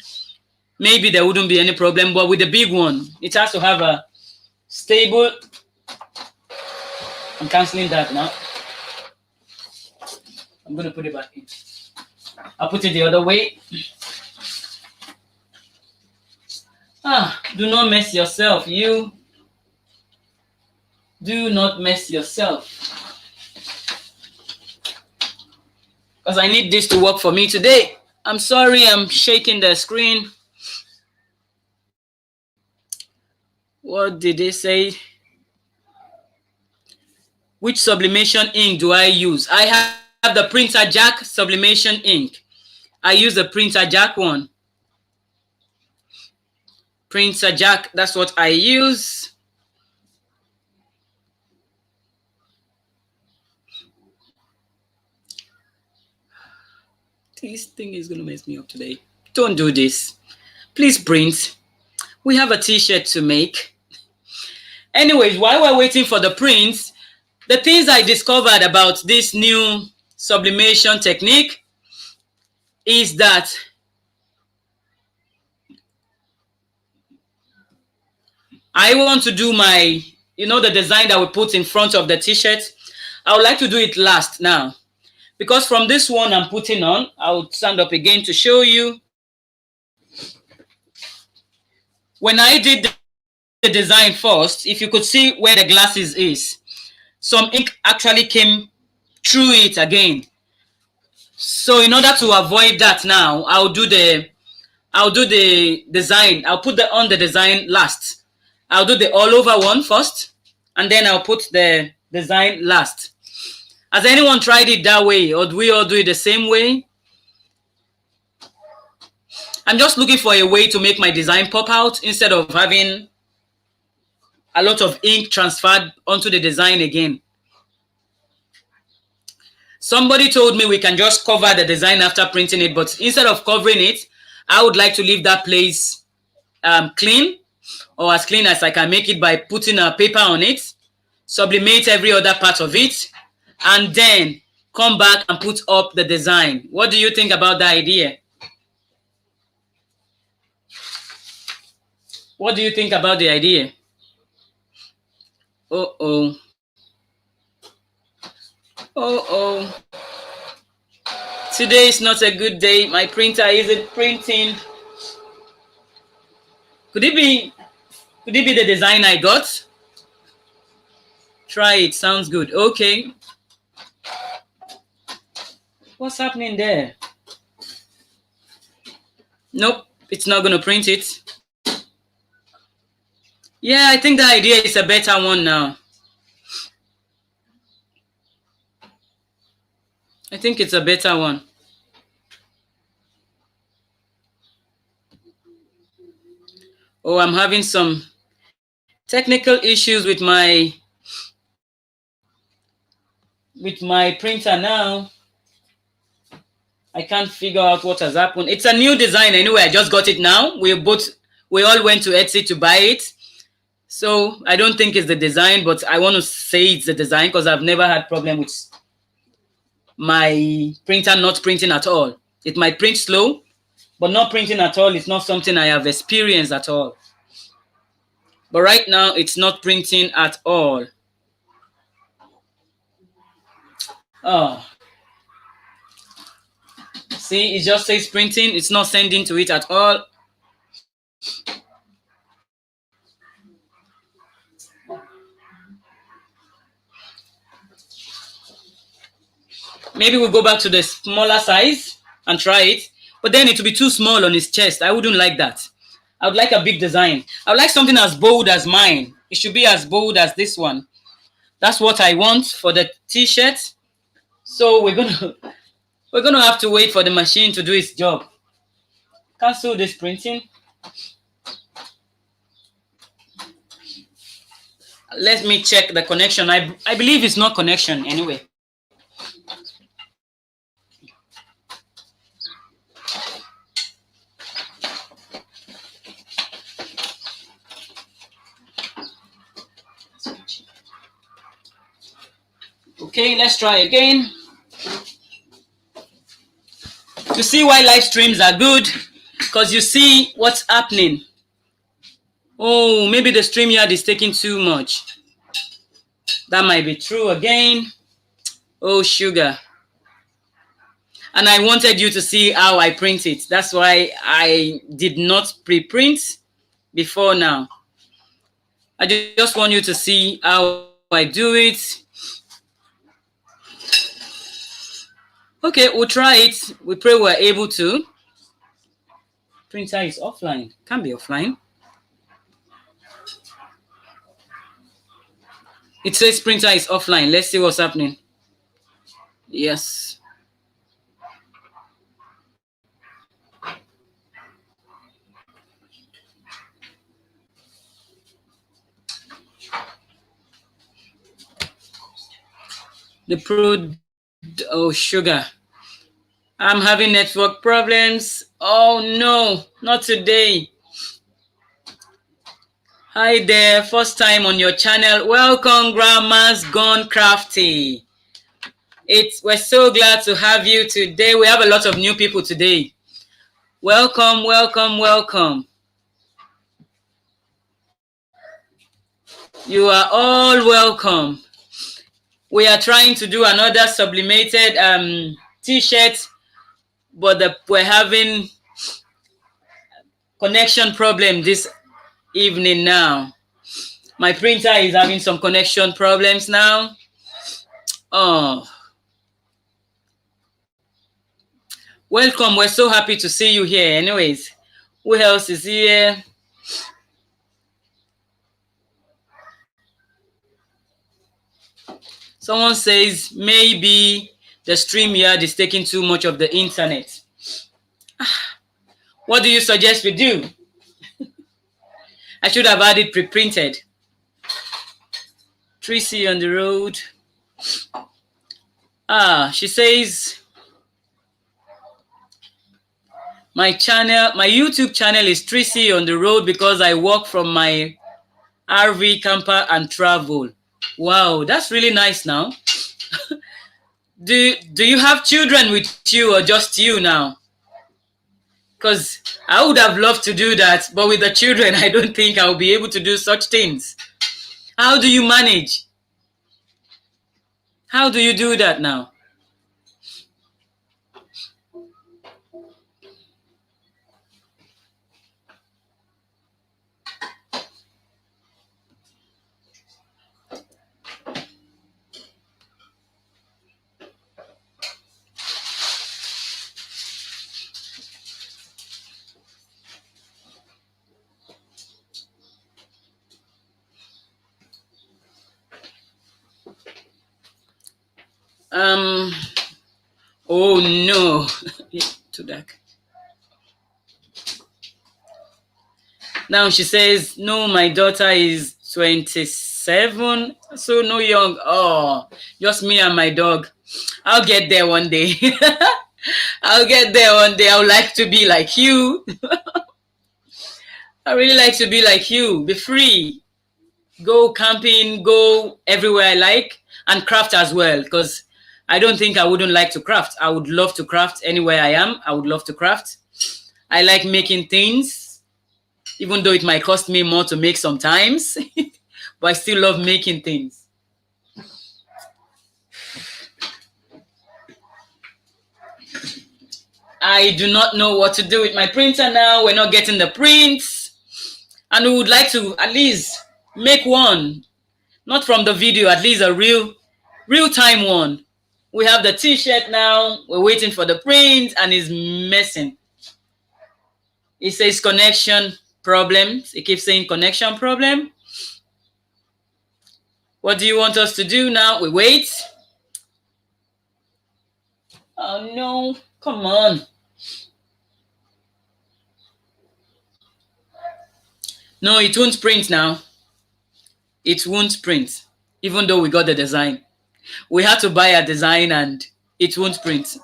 maybe there wouldn't be any problem. But with the big one, it has to have a stable. I'm canceling that now. I'm going to put it back in. I'll put it the other way. Do not mess yourself. You do not mess yourself. Because I need this to work for me today. I'm sorry, I'm shaking the screen. What did they say? Which sublimation ink do I use? I have the Printer Jack sublimation ink. I use the Printer Jack one. Printer Jack, that's what I use. This thing is going to mess me up today. Don't do this. Please print. We have a t-shirt to make. Anyways, while we're waiting for the prints, the things I discovered about this new sublimation technique is that I want to do my, the design that we put in front of the t-shirt. I would like to do it last now. Because from this one I'm putting on, I'll stand up again to show you. When I did the design first, if you could see where the glasses is, some ink actually came through it again. So in order to avoid that now, I'll do the design. I'll put on the design last. I'll do the all over one first, and then I'll put the design last. Has anyone tried it that way, or do we all do it the same way? I'm just looking for a way to make my design pop out instead of having a lot of ink transferred onto the design again. Somebody told me we can just cover the design after printing it, but instead of covering it, I would like to leave that place clean, or as clean as I can make it by putting a paper on it, sublimate every other part of it, and then come back and put up the design. What do you think about that idea? What do you think about the idea? Uh-oh. Uh-oh. Today is not a good day. My printer isn't printing. Could it be the design I got? Try it. Sounds good. Okay. What's happening there? Nope. It's not going to print it. Yeah, I think the idea is a better one now. I think it's a better one. Oh, I'm having some technical issues with my printer now. I can't figure out what has happened. It's a new design anyway. I just got it now. We all went to Etsy to buy it. So I don't think it's the design, but I want to say it's the design because I've never had problem with my printer not printing at all. It might print slow, but not printing at all is not something I have experienced at all. But right now, it's not printing at all. Oh. See, it just says printing. It's not sending to it at all. Maybe we'll go back to the smaller size and try it. But then it will be too small on his chest. I wouldn't like that. I would like a big design. I would like something as bold as mine. It should be as bold as this one. That's what I want for the t-shirt. So we're gonna have to wait for the machine to do its job. Cancel this printing. Let me check the connection. I believe it's not connection anyway. Okay, let's try again. To see why live streams are good, because you see what's happening. Oh, maybe the StreamYard is taking too much. That might be true again. Oh, sugar. And I wanted you to see how I print it. That's why I did not pre-print before now. I just want you to see how I do it. Okay, we'll try it. We pray we're able to. Printer is offline. Can't be offline. It says printer is offline. Let's see what's happening. Yes. Oh, sugar. I'm having network problems. Oh no, not today. Hi there, first time on your channel. Welcome, Grandma's Gone Crafty. We're so glad to have you today. We have a lot of new people today. Welcome, welcome, welcome. You are all welcome. We are trying to do another sublimated t-shirt, but we're having connection problem this evening now. My printer is having some connection problems now. Oh, welcome. We're so happy to see you here. Anyways, who else is here? Someone says maybe the StreamYard is taking too much of the internet. What do you suggest we do? I should have had it pre-printed. Tracy on the road. She says my YouTube channel is Tracy on the road because I work from my RV camper and travel. Wow, that's really nice now. Do you have children with you or just you now? Because I would have loved to do that, but with the children, I don't think I'll be able to do such things. How do you manage? How do you do that now? Oh no, too dark. Now she says, no, my daughter is 27, so no young. Oh, just me and my dog. I'll get there one day. I'll get there one day. I would like to be like you. I really like to be like you, be free, go camping, go everywhere I like, and craft as well, because I don't think I wouldn't like to craft. I would love to craft anywhere I am. I would love to craft. I like making things, even though it might cost me more to make sometimes, but I still love making things. I do not know what to do with my printer now. We're not getting the prints, and we would like to at least make one, not from the video, at least a real-time one. We have the t-shirt now. We're waiting for the print, and it's messing. It says connection problems. It keeps saying connection problem. What do you want us to do now? We wait. Oh no, come on. No, it won't print now. It won't print, even though we got the design. We had to buy a design and it won't print.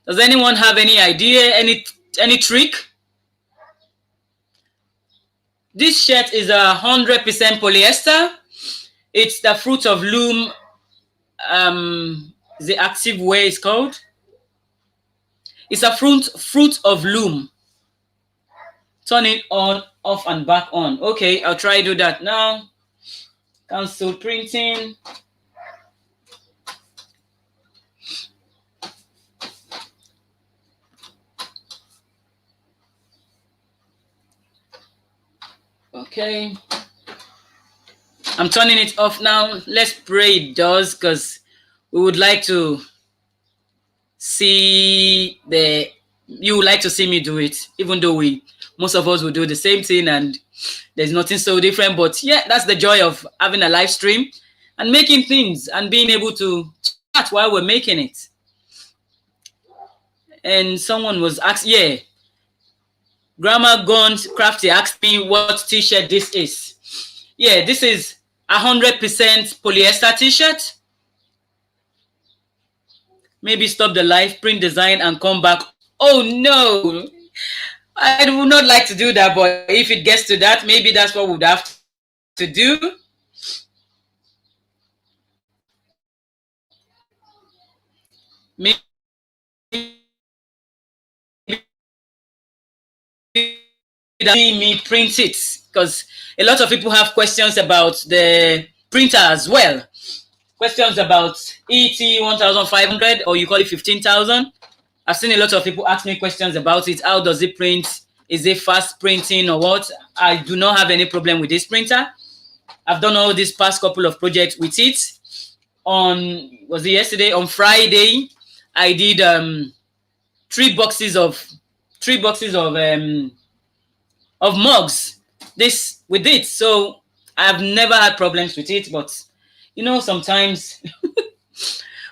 Does anyone have any idea, any trick? This shirt is 100% polyester. It's the fruit of loom. The active way it's called. It's a fruit of loom. Turn it on, off, and back on. Okay, I'll try to do that now. Cancel printing. Okay. I'm turning it off now. Let's pray it does, because we would like to see you would like to see me do it, even though most of us will do the same thing and there's nothing so different. But yeah, that's the joy of having a live stream and making things and being able to chat while we're making it. And someone was asking, yeah, Grandma Guns Crafty asked me what t-shirt this is. Yeah, this is 100% polyester t-shirt. Maybe stop the live, print design, and come back. Oh no, I would not like to do that, but if it gets to that, maybe that's what we'd have to do. Maybe me print it, because a lot of people have questions about the printer as well. Questions about ET 1500, or you call it 15,000. I've seen a lot of people ask me questions about it. How does it print? Is it fast printing or what? I do not have any problem with this printer. I've done all these past couple of projects with it. Was it yesterday? On Friday, I did 3 boxes of mugs. This with it. So I've never had problems with it, but you know, sometimes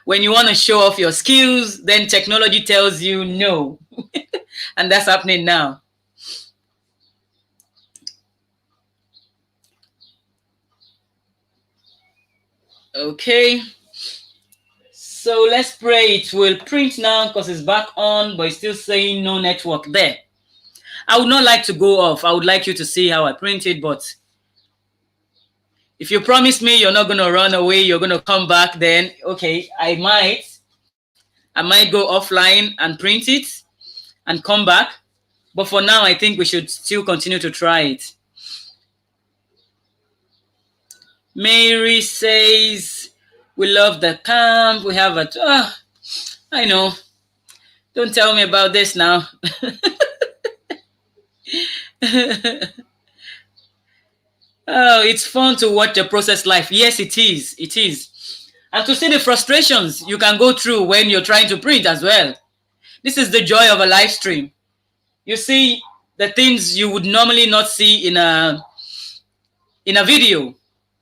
when you want to show off your skills, then technology tells you no. And that's happening now. Okay. So let's pray it will print now because it's back on, but it's still saying no network there. I would not like to go off. I would like you to see how I print it, but if you promise me you're not going to run away, you're going to come back, then okay, I might go offline and print it and come back. But for now, I think we should still continue to try it. Mary says, we love the camp. We have a... I know. Don't tell me about this now. Oh, it's fun to watch the process live. Yes, it is. It is. And to see the frustrations you can go through when you're trying to print as well. This is the joy of a live stream. You see the things you would normally not see in a video,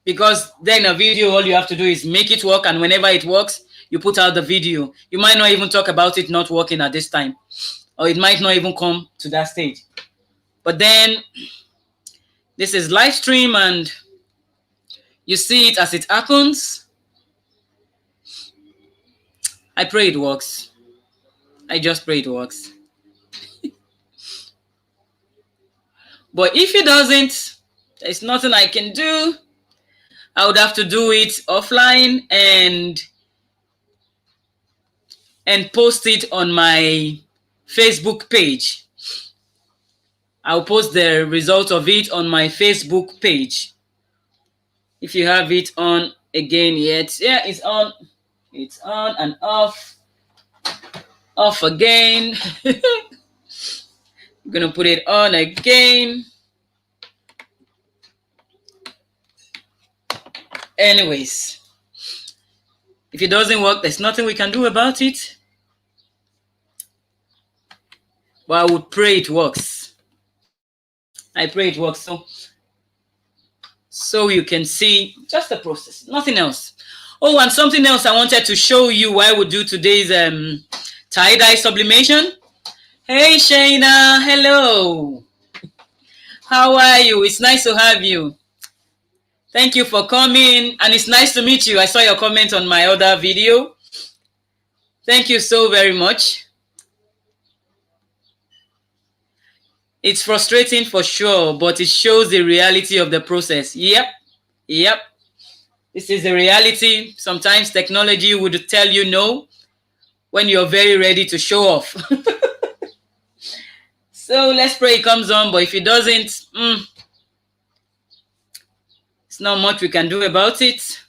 because then a video, all you have to do is make it work, and whenever it works, you put out the video. You might not even talk about it not working at this time, or it might not even come to that stage. But then this is live stream and you see it as it happens. I pray it works. I just pray it works. But if it doesn't, there's nothing I can do. I would have to do it offline and post it on my Facebook page. I'll post the result of it on my Facebook page. If you have it on again yet. Yeah, it's on. It's on and off. Off again. I'm gonna put it on again. Anyways, if it doesn't work, there's nothing we can do about it. But I would pray it works. I pray it works so you can see just the process, nothing else. Oh, and something else I wanted to show you while we do today's tie-dye sublimation. Hey Shayna, hello. How are you? It's nice to have you. Thank you for coming, and it's nice to meet you. I saw your comment on my other video. Thank you so very much. It's frustrating for sure, but it shows the reality of the process. Yep. This is the reality. Sometimes technology would tell you no when you're very ready to show off. So let's pray it comes on, but if it doesn't, it's not much we can do about it.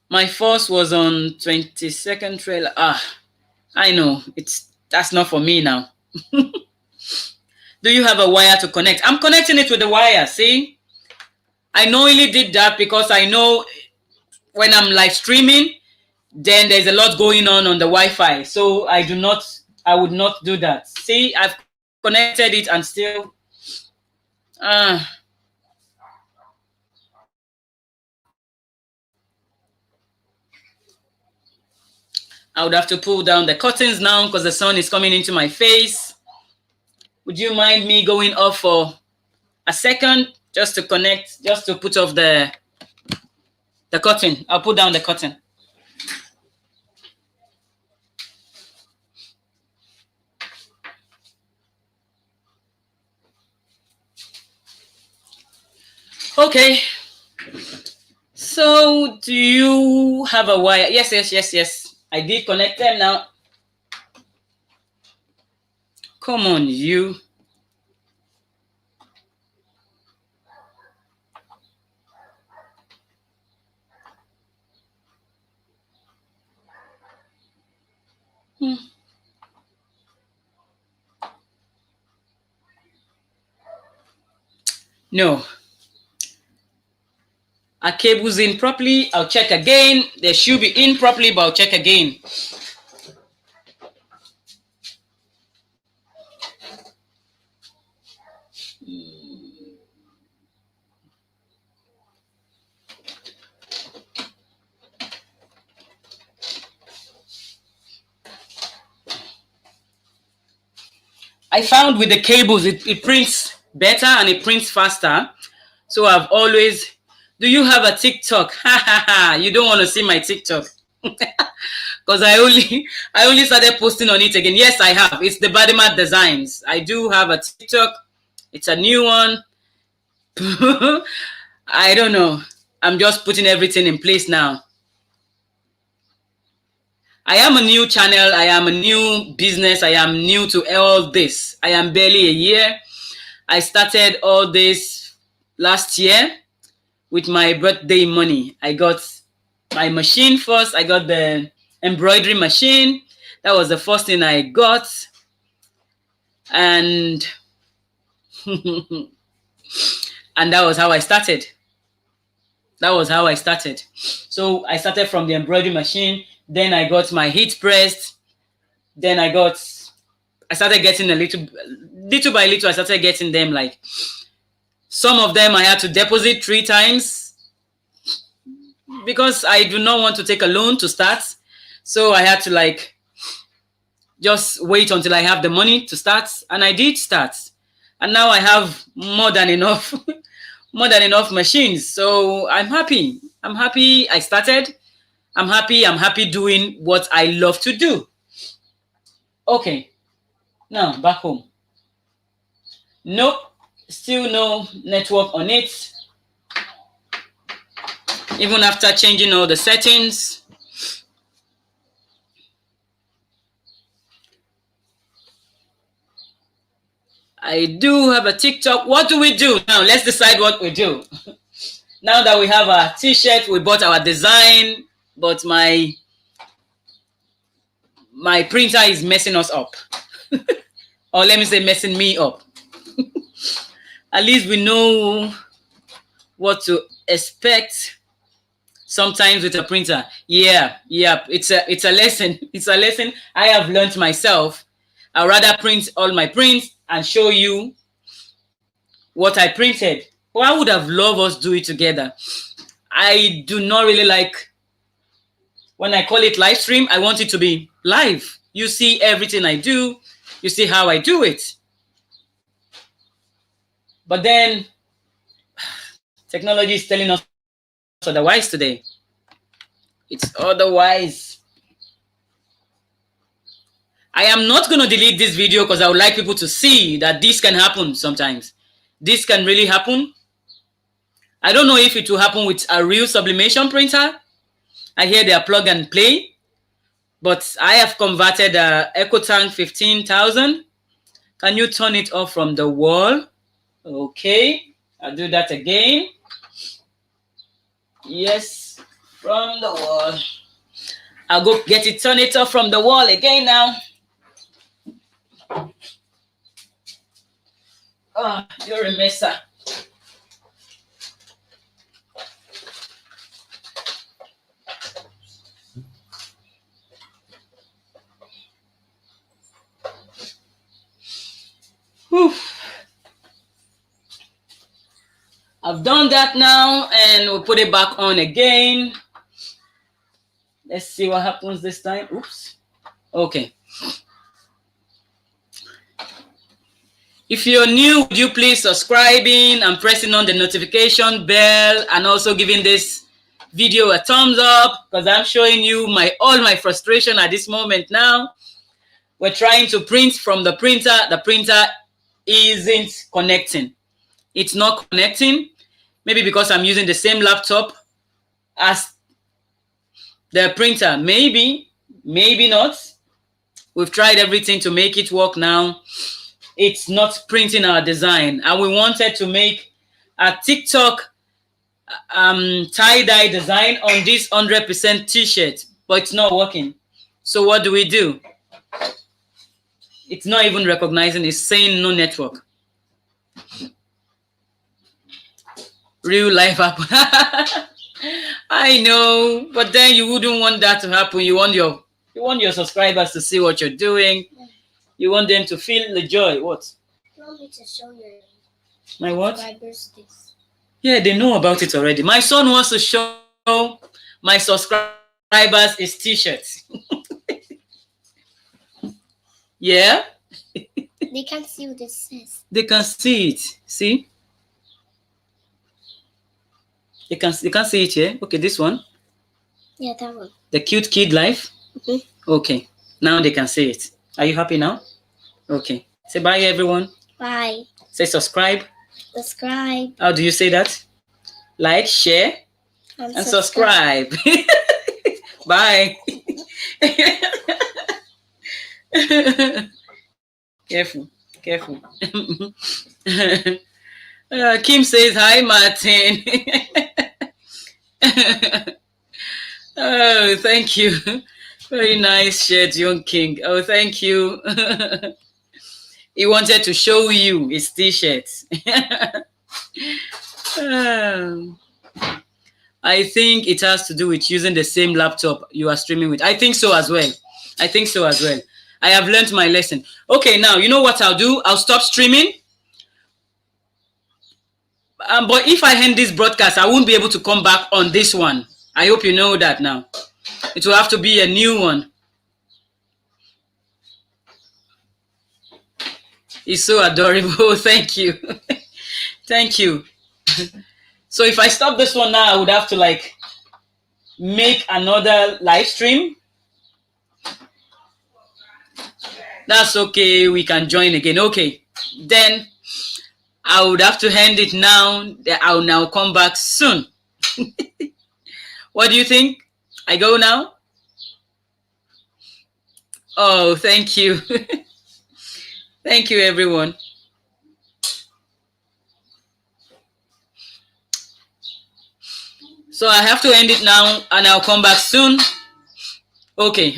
My first was on 22nd trailer. I know. That's not for me now. Do you have a wire to connect? I'm connecting it with the wire, see? I knowingly did that because I know when I'm live streaming, then there's a lot going on the Wi-Fi. So I would not do that. See, I've connected it and still... I would have to pull down the curtains now because the sun is coming into my face. Would you mind me going off for a second just to connect, just to put off the curtain? I'll put down the curtain. Okay. So do you have a wire? Yes. I did connect them now. Come on, you. No. Are cables in properly? I'll check again. They should be in properly, but I'll check again. I found with the cables, it prints better and it prints faster. So I've always, do you have a TikTok? You don't want to see my TikTok. Because I only started posting on it again. Yes, I have. It's the Badimat Designs. I do have a TikTok. It's a new one. I don't know. I'm just putting everything in place now. I am a new channel. I am a new business. I am new to all this. I am barely a year. I started all this last year with my birthday money. I got my machine first. I got the embroidery machine. That was the first thing I got. And and that was how I started. That was how I started. So I started from the embroidery machine. Then I got my heat pressed. Then I started getting little by little, I started getting them. Like some of them I had to deposit 3 times because I do not want to take a loan to start. So I had to like just wait until I have the money to start. And I did start. And now I have more than enough, more than enough machines. So I'm happy. I'm happy I started. I'm happy doing what I love to do. Okay. Now back home. Nope. Still no network on it. Even after changing all the settings. I do have a TikTok. What do we do? Now let's decide what we do. Now that we have our t-shirt, we bought our design, but my printer is messing us up. Or let me say messing me up. At least we know what to expect sometimes with a printer. Yeah, it's a lesson. It's a lesson I have learned myself. I'd rather print all my prints and show you what I printed. Well, I would have loved us do it together. I do not really like when I call it live stream. I want it to be live. You see everything I do. You see how I do it. But then technology is telling us otherwise today. It's otherwise. I am not going to delete this video because I would like people to see that this can happen sometimes. This can really happen. I don't know if it will happen with a real sublimation printer. I hear they are plug and play. But I have converted a Ecotant 15,000. Can you turn it off from the wall? Okay. I'll do that again. Yes, from the wall. I'll go get it, turn it off from the wall again now. Oh, you're a messer. Whew. I've done that now and we'll put it back on again. Let's see what happens this time. Oops. Okay. If you're new, would you please subscribing and pressing on the notification bell and also giving this video a thumbs up because I'm showing you all my frustration at this moment now. We're trying to print from the printer. The printer isn't connecting. It's not connecting. Maybe because I'm using the same laptop as the printer. Maybe not. We've tried everything to make it work now. It's not printing our design. And we wanted to make a TikTok tie-dye design on this 100% t-shirt, but it's not working. So what do we do? It's not even recognizing, it's saying no network. Real life happen. I know, but then you wouldn't want that to happen. You want your subscribers to see what you're doing. You want them to feel the joy. What? You want me to show your my what? subscribers this? Yeah, they know about it already. My son wants to show my subscribers his t-shirts. Yeah? They can't see what this says. They can see it. See? They can see it, yeah? Okay, this one? Yeah, that one. The cute kid life? Mm-hmm. Okay. Now they can see it. Are you happy now? Okay. Say bye, everyone. Bye. Say subscribe. Subscribe. How do you say that? Like, share, and subscribe. Bye. Careful. Kim says hi, Martin. Oh, thank you. Very nice shirt, young king. Oh, thank you. He wanted to show you his t-shirts. I think it has to do with using the same laptop you are streaming with. I think so as well. I have learned my lesson. Okay, now, you know what I'll do? I'll stop streaming. But if I end this broadcast, I won't be able to come back on this one. I hope you know that now. It will have to be a new one. It's so adorable. Thank you. Thank you. So if I stop this one now, I would have to like make another live stream. That's okay. We can join again. Okay. Then I would have to end it now. I'll now come back soon. What do you think? I go now? Oh, thank you. Thank you, everyone. So I have to end it now and I'll come back soon. Okay.